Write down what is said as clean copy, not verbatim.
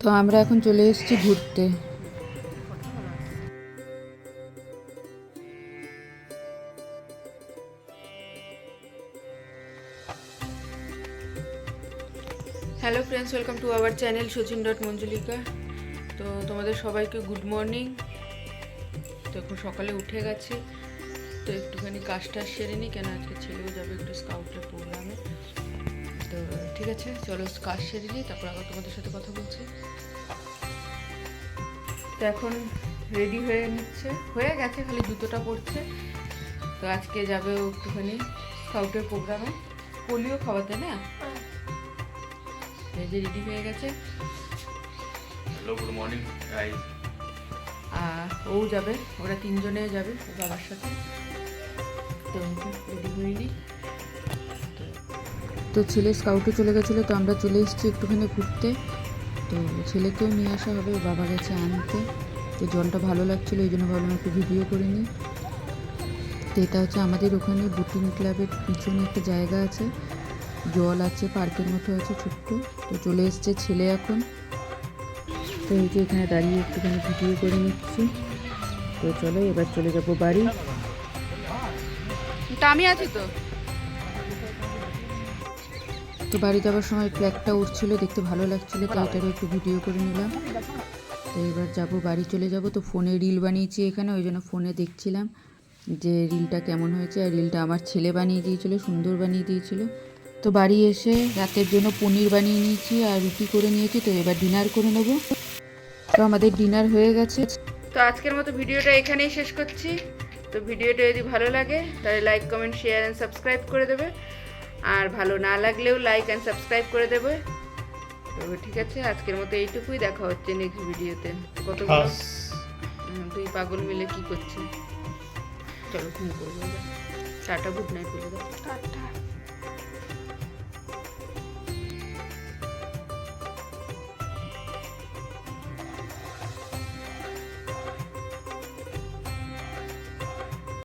তো আমরা এখন চলে এসেছি ঘুরতে। Hello friends, welcome to our channel সচিন.মঞ্জুলিকা। তো তোমাদের সবাইকে গুড মর্নিং। তো এখন সকালে উঠে গেছে, তো একটুখানি কাজটা সেরে নিই, কেন আজকে ছেলেও যাবে একটু স্কাউটের প্রোগ্রামে। তো ঠিক আছে, চলো কাজ সেরে নিই, তারপর আবার তোমাদের সাথে কথা বলছি। তো এখন রেডি হয়ে গেছে, খালি জুতোটা পরছে। তো আজকে যাবে ও একটুখানি স্কাউটের প্রোগ্রামে, পোলিও খাওয়াতে না। এই যে রেডি হয়ে গেছে। Hello, good morning guys. ও যাবে, ওরা তিনজনে যাবে ওর বাবার সাথে। তো রেডি হয়নি, তো ছেলে স্কাউটে চলে গেছিলো, তো আমরা চলে এসেছি একটুখানি ঘুরতে। তো ছেলেকেও নিয়ে আসা হবে, ওর বাবা গেছে আনতে। তো জলটা ভালো লাগছিলো, এই জন্য ভাবলাম একটু ভিডিও করে নিই। তো এটা হচ্ছে আমাদের ওখানে বোটিং ক্লাবের পিছনে একটা জায়গা আছে, জল আছে, পার্কের মতো আছে ছোট্ট। তো চলে এসছে ছেলে এখন। তো এই যে এখানে দাঁড়িয়ে একটুখানি ভিডিও করে নিচ্ছি। তো চলো এবার চলে যাবো বাড়ি। আমি আছি তো। তো বাড়ি যাওয়ার সময় ফ্ল্যাগটা উঠছিল, দেখতে ভালো লাগছিলো, তো এটারও একটু ভিডিও করে নিলাম। তো এবার যাব, বাড়ি চলে যাব। তো ফোনে রিল বানিয়েছি এখানে, ওই জন্য ফোনে দেখছিলাম যে রিলটা কেমন হয়েছে। আর রিলটা আমার ছেলে বানিয়ে দিয়েছিল, সুন্দর বানিয়ে দিয়েছিল। তো বাড়ি এসে রাতের জন্য পনির বানিয়ে নিয়েছি আর রুটি করে নিয়েছি। তো এবার ডিনার করে নেব। তো আমাদের ডিনার হয়ে গেছে। তো আজকের মতো ভিডিওটা এখানেই শেষ করছি। তো ভিডিওটা যদি ভালো লাগে তাহলে like, comment, share and subscribe করে দেবে। আর ভালো না লাগলেও লাইক অ্যান্ড সাবস্ক্রাইব করে দেবে। তো ঠিক আছে, আজকের মতো এইটুকুই, দেখা হচ্ছে নেক্সট ভিডিওতে। কতগুলো দুই পাগল মিলে কি করছি। চলো ঘুম করবো, টাটা, গুড নাইট বলে দাও। টাটা।